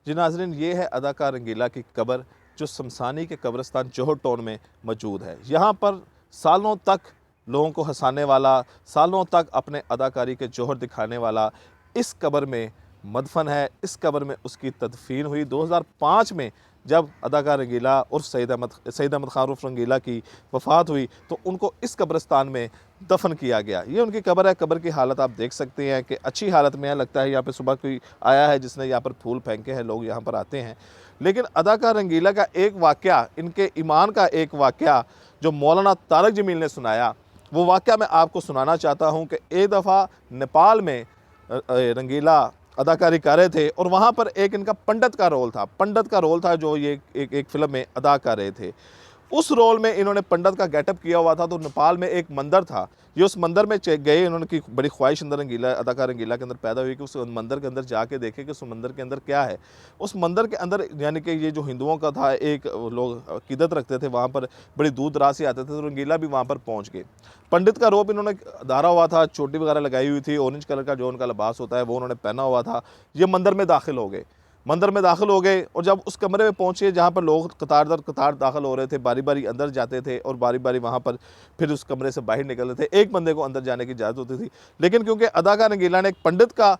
जी नाज़रीन, ये है अदाकार रंगीला की कब्र जो शमशानी के कब्रिस्तान जौहर टाउन में मौजूद है। यहाँ पर सालों तक लोगों को हंसाने वाला, सालों तक अपने अदाकारी के जौहर दिखाने वाला इस कब्र में मदफन है। इस कब्र में उसकी तदफीन हुई 2005 में। जब अदाकार रंगीला उर्फ सईद अहमद खान उर्फ रंगीला की वफ़ात हुई तो उनको इस कब्रिस्तान में दफन किया गया। ये उनकी कब्र है। कब्र की हालत आप देख सकते हैं कि अच्छी हालत में है। लगता है यहाँ पे सुबह कोई आया है जिसने यहाँ पर फूल फेंके हैं, लोग यहाँ पर आते हैं। लेकिन अदाकार रंगीला का एक वाक़या, इनके ईमान का एक वाक़या जो मौलाना तारक जमील ने सुनाया, वो वाक़या मैं आपको सुनाना चाहता हूँ कि एक दफ़ा नेपाल में रंगीला अदाकारी कर रहे थे और वहाँ पर एक इनका पंडित का रोल था जो ये एक फ़िल्म में अदा कर रहे थे। उस रोल में इन्होंने पंडित का गेटअप किया हुआ था। तो नेपाल में एक मंदिर था, ये उस मंदिर में गए। इन्होंने की बड़ी ख्वाहिश अंदर अदाकार रंगीला के अंदर पैदा हुई कि उस मंदिर के अंदर जाके देखे कि उस मंदिर के अंदर क्या है। उस मंदिर के अंदर यानी कि ये जो हिंदुओं का था, एक लोग अकीदत रखते थे, वहाँ पर बड़ी दूर दराज से आते थे। तो रंगीला भी वहाँ पर पहुँच गए। पंडित का रोब इन्होंने धारा हुआ था, चोटी वगैरह लगाई हुई थी, ऑरेंज कलर का जो उनका लिबास होता है वो उन्होंने पहना हुआ था। ये मंदिर में दाखिल हो गए। और जब उस कमरे में पहुंचे जहां पर लोग कतार दर कतार दाखिल हो रहे थे, बारी बारी अंदर जाते थे और बारी बारी वहां पर फिर उस कमरे से बाहर निकल रहे थे। एक बंदे को अंदर जाने की इजाज़त होती थी। लेकिन क्योंकि अदाकार रंगीला ने एक पंडित का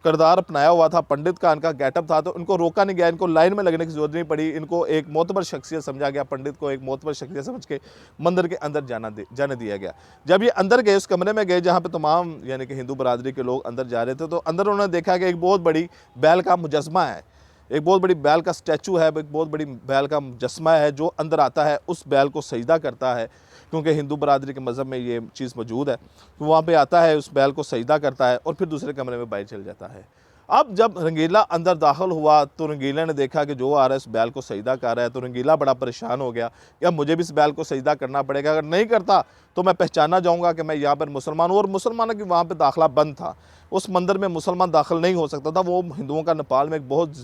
किरदार अपनाया हुआ था, पंडित का इनका गेटअप था, तो इनको रोका नहीं गया, इनको लाइन में लगने की जरूरत नहीं पड़ी। इनको एक मोतबर शख्सियत समझा गया, पंडित को एक मोतबर शख्सियत समझ के मंदिर के अंदर जाने दिया गया। जब ये अंदर गए, उस कमरे में गए जहाँ पे तमाम यानी कि हिंदू बरादरी के लोग अंदर जा रहे थे, तो अंदर उन्होंने देखा कि एक बहुत बड़ी बैल का मुजस्मा है, एक बहुत बड़ी बैल का स्टैचू है, एक बहुत बड़ी बैल का मुजस्मा है। जो अंदर आता है उस बैल को सजदा करता है, क्योंकि हिंदू बरादरी के मज़हब में ये चीज़ मौजूद है। तो वहाँ पे आता है, उस बैल को सजदा करता है और फिर दूसरे कमरे में बाहर चल जाता है। अब जब रंगीला अंदर दाखिल हुआ तो रंगीला ने देखा कि जो आ रहा है इस बैल को सजदा कर रहा है। तो रंगीला बड़ा परेशान हो गया कि अब मुझे भी इस बैल को सजदा करना पड़ेगा, अगर नहीं करता तो मैं पहचाना जाऊँगा कि मैं यहाँ पर मुसलमान हूँ। और मुसलमानों की वहाँ पर दाखिला बंद था, उस मंदिर में मुसलमान दाखिल नहीं हो सकता था। वो हिंदुओं का नेपाल में एक बहुत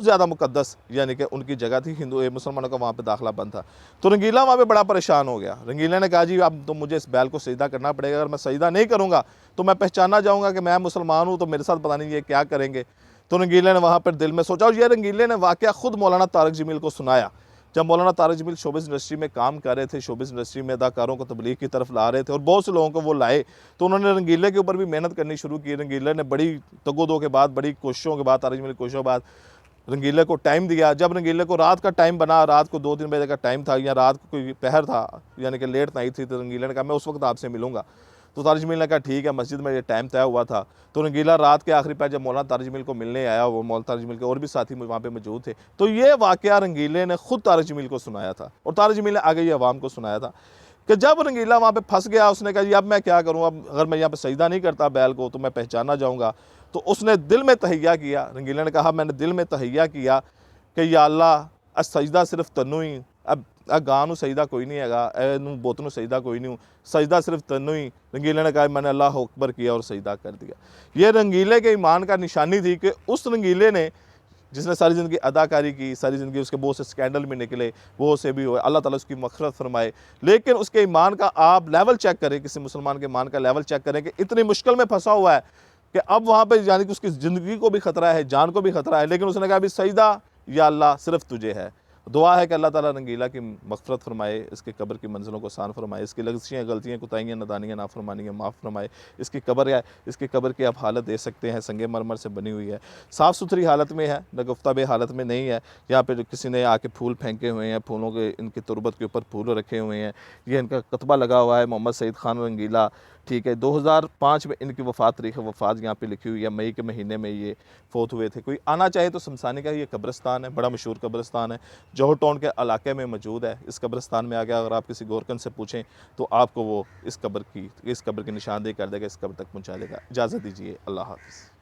ज़्यादा मुकद्दस यानी कि उनकी जगह थी, मुसलमानों का वहाँ पे दाखिला बंद था। तो रंगीला वहाँ पे बड़ा परेशान हो गया। रंगीला ने कहा जी अब तो मुझे इस बैल को सजदा करना पड़ेगा, अगर मैं सजदा नहीं करूँगा तो मैं पहचाना जाऊँगा कि मैं मुसलमान हूँ, तो मेरे साथ पता नहीं ये क्या करेंगे। तो रंगीले ने वहाँ पर दिल में सोचा और ये रंगीले ने वाक़या खुद मौलाना तारक जमील को सुनाया। जब मौलाना तारक जमील शोबिज़ इंडस्ट्री में काम कर रहे थे, शोबिज़ इंडस्ट्री में अदाकारों को तबलीग की तरफ ला रहे थे और बहुत से लोगों को वो लाए, तो उन्होंने रंगीले के ऊपर भी मेहनत करनी शुरू की। रंगीले ने बड़ी तगोदो के बाद, बड़ी कोशिशों के बाद, तारक जमील की कोशिशों के बाद रंगीले को टाइम दिया। जब रंगीले को रात का टाइम बना, रात को 2-3 बजे का टाइम था या रात को कोई पहर था यानी कि लेट नाइट थी, तो रंगीले ने कहा मैं उस वक्त आपसे मिलूंगा। तो तारक जमील ने कहा ठीक है, मस्जिद में ये टाइम तय हुआ था। तो रंगीला रात के आखिरी पहर जब मौलाना तारक जमील को मिलने आया, वो मौलाना तारक जमील के और भी साथी वहाँ पे मौजूद थे, तो ये वाक़या रंगीले ने खुद तारक जमील को सुनाया था और तारक जमील ने आगे ये अवाम को सुनाया था कि जब रंगीला वहाँ पे फंस गया, उसने कहा जी अब मैं क्या करूँ, अब अगर मैं यहाँ पे सजदा नहीं करता बैल को तो मैं पहचाना जाऊँगा। तो उसने दिल में तहैया किया, रंगीला ने कहा मैंने दिल में तहैया किया कि या अल्लाह सजदा सिर्फ तन्नू ही, अब गां नूं सजदा कोई नहीं है, बुत नूं सजदा कोई नहीं, सजदा सिर्फ तन्नू ही। रंगीले ने कहा मैंने अल्लाह अकबर किया और सजदा कर दिया। ये रंगीले के ईमान का निशानी थी कि उस रंगीले ने जिसने सारी ज़िंदगी अदाकारी की, सारी ज़िंदगी उसके बहुत से स्कैंडल में निकले, वो से भी हुए, अल्लाह ताला उसकी मग़फ़िरत फरमाए। लेकिन उसके ईमान का आप लेवल चेक करें, किसी मुसलमान के ईमान का लेवल चेक करें कि इतनी मुश्किल में फंसा हुआ है कि अब वहाँ पे यानी कि उसकी ज़िंदगी को भी ख़तरा है, जान को भी ख़तरा है, लेकिन उसने कहा अभी सजदा या अल्लाह सिर्फ तुझे है। दुआ है कि अल्लाह ताला रंगीला की मग़फ़िरत फरमाए, इसके कब्र की मंजिलों को आसान फरमाए, इसकी लग़ज़ियाँ, गलतियाँ, कोताहियाँ, नादानियाँ, नाफरमानियाँ माफ़ फरमाए। इसकी कब्र है, इसकी कब्र की आप हालत देख सकते हैं, संगे मरमर से बनी हुई है, साफ़ सुथरी हालत में है, नगुफ्ताबे हालत में नहीं है। यहाँ पे किसी ने आके फूल फेंके हुए हैं, फूलों के इनकी तुरबत के ऊपर फूल रखे हुए हैं। ये इनका कतबा लगा हुआ है मोहम्मद सईद खान रंगीला, ठीक है। 2005 में इनकी तारीख़ वफ़ात यहाँ पे लिखी हुई है, मई के महीने में ये फ़ौत हुए थे। कोई आना चाहे तो शमशानी का ये कब्रिस्तान है, बड़ा मशहूर कब्रिस्तान है, जौहर टाउन के इलाके में मौजूद है। इस कब्रिस्तान में आके अगर आप किसी गोरकन से पूछें तो आपको वो इस कब्र की निशानदेही कर देगा, इस कब्र तक पहुँचा देगा। इजाज़त दीजिए, अल्लाह हाफ़िज़।